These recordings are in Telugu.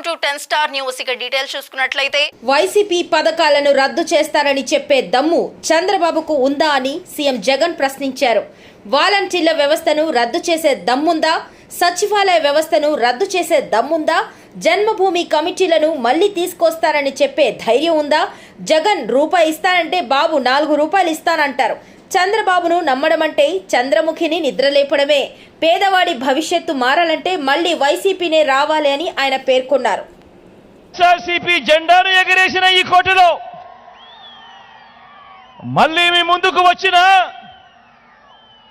Welcome to 10 star news. ఇక డీటెయిల్స్ చూసుకున్నట్లయితే వైసీపీ పథకాలను రద్దు చేస్తారని చెప్పే దమ్ము చంద్రబాబుకు ఉందా అని సీఎం జగన్ ప్రశ్నించారు. వాలంటీర్ల వ్యవస్థను రద్దు చేసే దమ్ముందా? సచివాలయ వ్యవస్థను రద్దు చేసే దమ్ముందా? జన్మభూమి కమిటీలను మళ్లీ తీసుకొస్తారని చెప్పే ధైర్యం ఉందా? జగన్ రూపాయి ఇస్తానంటే బాబు 4 రూపాయలు ఇస్తానంటారు. చంద్రబాబును నమ్మడమంటే చంద్రముఖిని నిద్రలేపడమే. పేదవాడి భవిష్యత్తు మారాలంటే మళ్లీ వైసీపీనే రావాలి అని ఆయన పేర్కొన్నారు. వైఎస్ఆర్సీపీ జెండాను ఎగరేసిన ఈ కోటలో మళ్లీ మీ ముందుకు వచ్చిన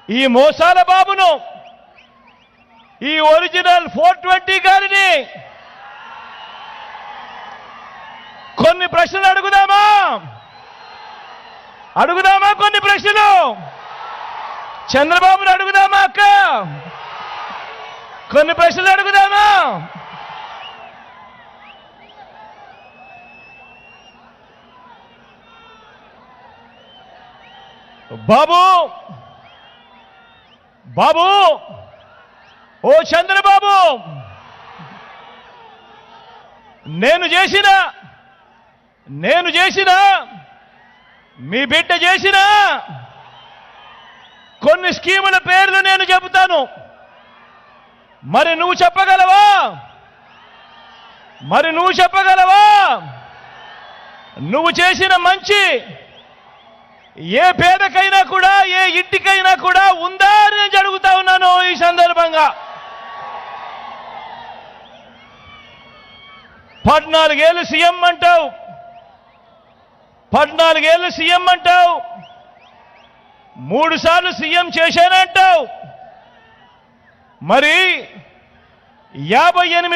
ఈ మోసాల బాబును, ఈ ఒరిజినల్ 420 గారిని కొన్ని ప్రశ్నలు అడుగుదామా? కొన్ని ప్రశ్నలు చంద్రబాబును అడుగుదామా? అక్క, కొన్ని ప్రశ్నలు అడుగుదామా? బాబు ఓ చంద్రబాబు, నేను చేసిన మీ బిడ్డ చేసిన కొన్ని స్కీముల పేర్లు నేను చెబుతాను, మరి నువ్వు చెప్పగలవా? నువ్వు చేసిన మంచి ఏ పేదకైనా కూడా, ఏ ఇంటికైనా కూడా ఉందా అని నేను అడుగుతా ఉన్నాను. ఈ సందర్భంగా 14 ఏళ్ళు సీఎం అంటావు, 3 సార్లు సీఎం చేశానంటావు. మరి 58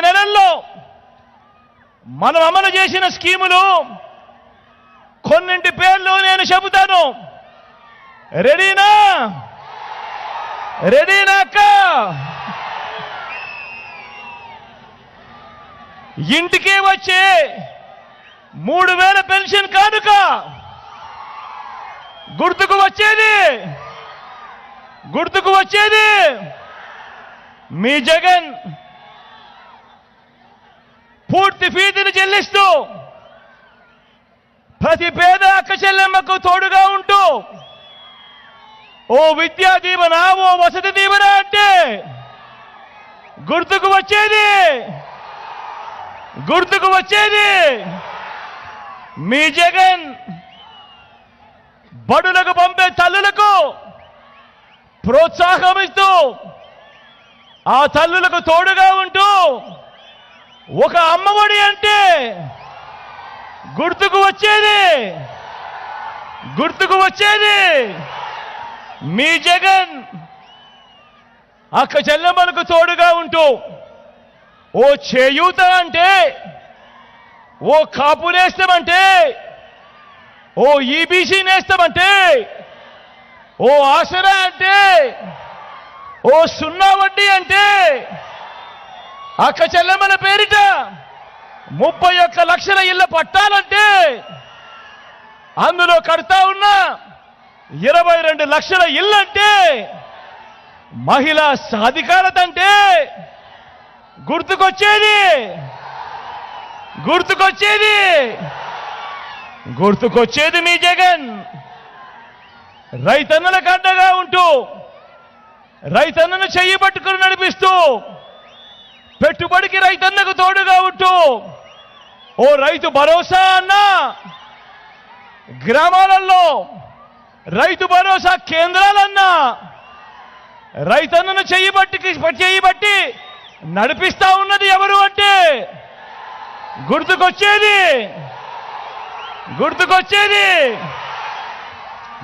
నెలల్లో మనం అమలు చేసిన స్కీములు కొన్నింటి పేర్లు నేను చెబుతాను. రెడీనా అక్క? ఇంటికే వచ్చే 3000 పెన్షన్ కానుక గుర్తుకు వచ్చేది మీ జగన్ పూర్తి ఫీజును చెల్లిస్తూ ప్రతి పేద అక్క చెల్లెమ్మకు తోడుగా ఉంటూ ఓ విద్యా దీవెన, ఓ వసతి దీవెన అంటే గుర్తుకు వచ్చేది మీ జగన్ బడులకు పంపే తల్లులకు ప్రోత్సాహం ఇస్తూ, ఆ తల్లులకు తోడుగా ఉంటూ ఒక అమ్మఒడి అంటే గుర్తుకు వచ్చేది మీ జగన్ అక్క చెల్లెమ్మలకు తోడుగా ఉంటూ ఓ చేయూత అంటే, ఓ కాపు నేస్తామంటే, ఓ ఈబీసీ నేస్తామంటే, ఓ ఆసరా అంటే, ఓ 0 వడ్డీ అంటే, అక్క చెల్లెమ్మల పేరిట 31 లక్షల ఇళ్ల పట్టాలంటే, అందులో కడతా ఉన్న 22 లక్షల ఇల్లంటే, మహిళా సాధికారత అంటే గుర్తుకొచ్చేది మీ జగన్. రైతన్నలకు అండగా ఉంటూ, రైతన్నను చెయ్యి పట్టుకుని నడిపిస్తూ, పెట్టుబడికి రైతన్నకు తోడుగా ఉంటూ ఓ రైతు భరోసా అన్నా, గ్రామాలలో రైతు భరోసా కేంద్రాలన్నా రైతన్నను చెయ్యి బట్టి నడిపిస్తా ఉన్నది ఎవరు అంటే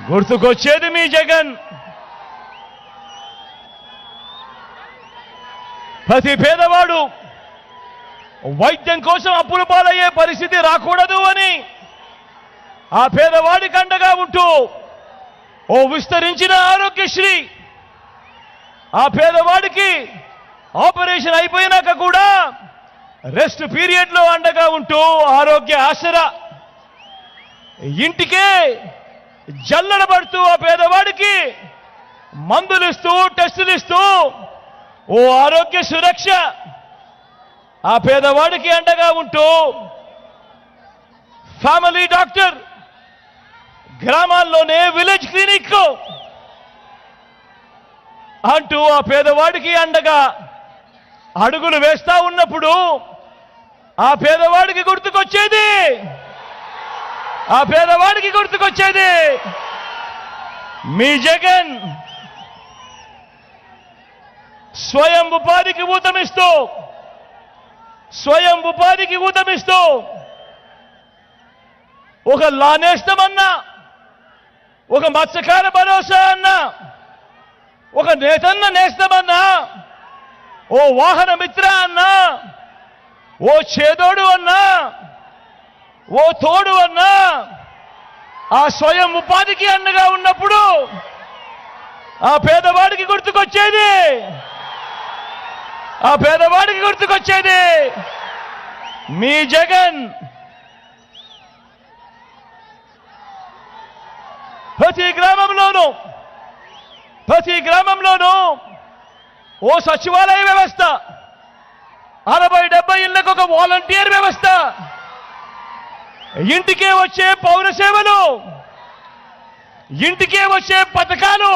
గుర్తుకొచ్చేది మీ జగన్. ప్రతి పేదవాడు వైద్యం కోసం అప్పుల పాలయ్యే పరిస్థితి రాకూడదు అని ఆ పేదవాడికి అండగా ఉంటూ ఓ విస్తరించిన ఆరోగ్యశ్రీ, ఆ పేదవాడికి ఆపరేషన్ అయిపోయినాక కూడా రెస్ట్ పీరియడ్ లో అండగా ఉంటూ ఆరోగ్య ఆసరా, ఇంటికే జల్లెడ పడుతూ ఆ పేదవాడికి మందులు ఇస్తూ, టెస్టులు ఇస్తూ ఓ ఆరోగ్య సురక్ష ఆ పేదవాడికి అండగా ఉంటూ ఫ్యామిలీ డాక్టర్, గ్రామాల్లోనే విలేజ్ క్లినిక్ అంటూ ఆ పేదవాడికి అండగా అడుగులు వేస్తా ఉన్నప్పుడు ఆ పేదవాడికి గుర్తుకొచ్చేది మీ జగన్. స్వయం ఉపాధికి ఊతమిస్తూ ఒక లానేస్తామన్నా, ఒక మత్స్యకార భరోసా అన్నా, ఒక నేతన్న నేస్తామన్నా, ఓ వాహన మిత్ర అన్నా, ఓ చేదోడు అన్నా, ఓ తోడు అన్నా, ఆ స్వయం ఉపాధికి అండగా ఉన్నప్పుడు ఆ పేదవాడికి గుర్తుకొచ్చేది మీ జగన్. ప్రతి గ్రామంలోనూ ఓ సచివాలయ వ్యవస్థ, 60-70 ఇళ్లకు ఒక వాలంటీర్ వ్యవస్థ, ఇంటికే వచ్చే పౌర సేవలు, ఇంటికే వచ్చే పథకాలు.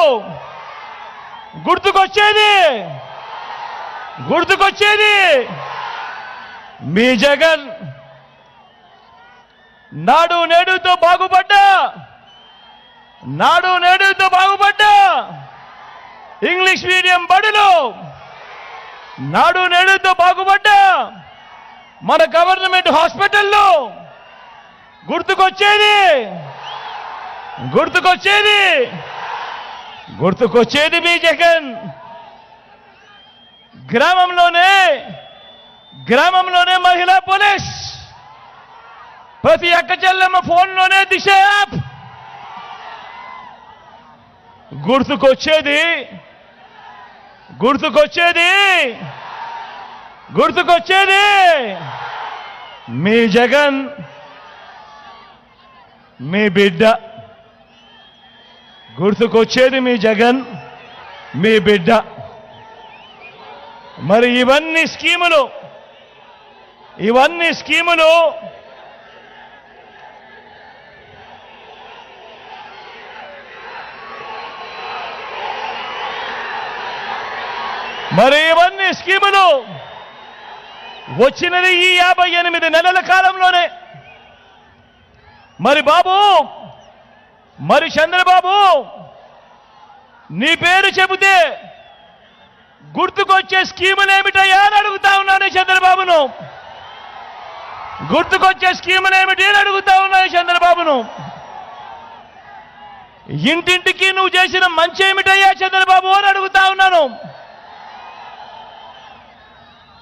గుర్తుకొచ్చేది మీ జగన్. నాడు నేడుతో బాగుపడ్డా ఇంగ్లీష్ మీడియం బడులు, నాడు నేడుతో బాగుపడ్డా మన గవర్నమెంట్ హాస్పిటల్లో. గుర్తుకొచ్చేది మీ జగన్. గ్రామంలోనే మహిళా పోలీస్, ప్రతి అక్క చెల్లెమ్మ ఫోన్లోనే దిశ యాప్. గుర్తుకొచ్చేది మీ జగన్, మీ బిడ్డ. మరి ఇవన్నీ స్కీములు వచ్చినది ఈ 58 నెలల కాలంలోనే. మరి చంద్రబాబు, నీ పేరు చెబితే గుర్తుకొచ్చే స్కీములు ఏమిటయ్యా అని అడుగుతా ఉన్నాను చంద్రబాబును. ఇంటింటికి నువ్వు చేసిన మంచి ఏమిటయ్యా చంద్రబాబు అని అడుగుతా ఉన్నాను.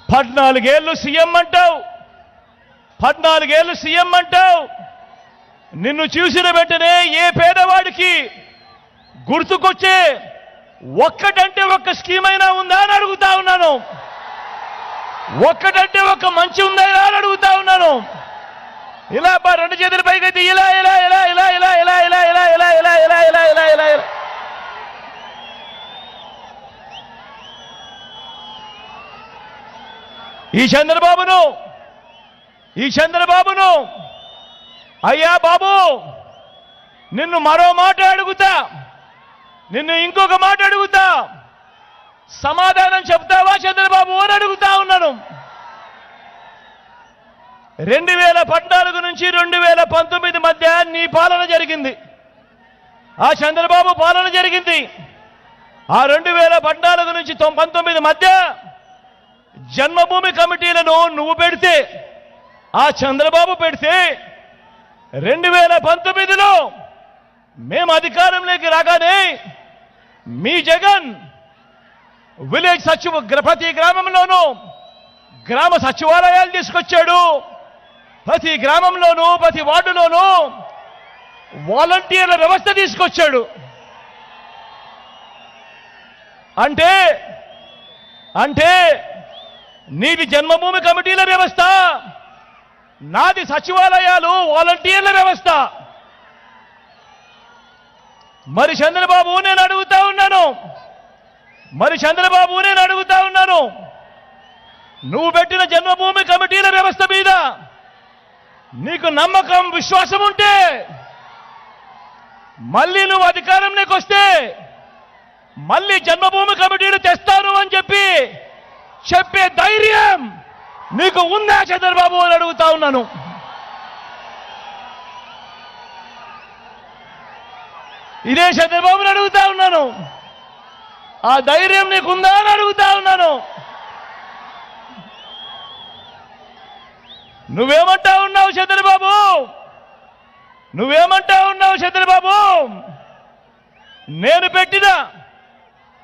14 ఏళ్ళు సీఎం అంటావు. నిన్ను చూసిన వెంటనే ఏ పేదవాడికి గుర్తుకొచ్చే ఒక్కటంటే ఒక్క స్కీమ్ అయినా ఉందా అని అడుగుతా ఉన్నాను. ఒక్కటంటే ఒక్క మంచి ఉందా అని అడుగుతా ఉన్నాను. ఇలా 2 చేతుల పైకైతే ఇలా ఈ చంద్రబాబును అయ్యా బాబు, నిన్ను మరో మాట అడుగుతా, నిన్ను ఇంకొక మాట అడుగుతా, సమాధానం చెప్తావా చంద్రబాబు అని అడుగుతా ఉన్నాను. 2014 నుంచి 2019 మధ్య నీ పాలన జరిగింది, ఆ చంద్రబాబు పాలన జరిగింది. ఆ 2014 నుంచి 19 మధ్య జన్మభూమి కమిటీలను నువ్వు పెడితే, ఆ చంద్రబాబు పెడితే, 2019లో మేము అధికారంలోకి రాగానే మీ జగన్ ప్రతి గ్రామంలోనూ గ్రామ సచివాలయాలు తీసుకొచ్చాడు. ప్రతి గ్రామంలోనూ ప్రతి వార్డులోనూ వాలంటీర్ల వ్యవస్థ తీసుకొచ్చాడు. అంటే నీది జన్మభూమి కమిటీల వ్యవస్థ, నాది సచివాలయాలు వాలంటీర్ల వ్యవస్థ. మరి చంద్రబాబు, నేను అడుగుతా ఉన్నాను, మరి చంద్రబాబు నేను అడుగుతా ఉన్నాను, నువ్వు పెట్టిన జన్మభూమి కమిటీల వ్యవస్థ మీద నీకు నమ్మకం విశ్వాసం ఉంటే మళ్ళీ నువ్వు అధికారంలోకి వస్తే మళ్ళీ జన్మభూమి కమిటీలు తెస్తాను అని చెప్పే ధైర్యం నీకు ఉందా చంద్రబాబు అని అడుగుతా ఉన్నాను. ఇదే చంద్రబాబుని అడుగుతా ఉన్నాను, ఆ ధైర్యం నీకుందా అని అడుగుతా ఉన్నాను. నువ్వేమంటా ఉన్నావు చంద్రబాబు? నువ్వేమంటా ఉన్నావు చంద్రబాబు? నేను పెట్టిన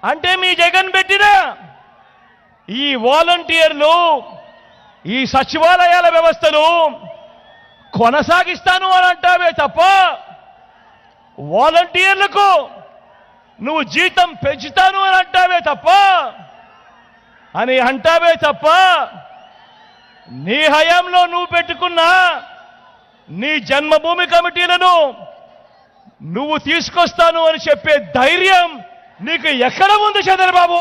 అంటే మీ జగన్ పెట్టిన ఈ వాలంటీర్లు ఈ సచివాలయాల వ్యవస్థను కొనసాగిస్తాను అని అంటావే తప్ప వాలంటీర్లకు నువ్వు జీతం పెంచుతాను అని అంటావే తప్ప నీ హయాంలో నువ్వు పెట్టుకున్న నీ జన్మభూమి కమిటీలను నువ్వు తీసుకొస్తాను అని చెప్పే ధైర్యం నీకు ఎక్కడ ఉంది చంద్రబాబు?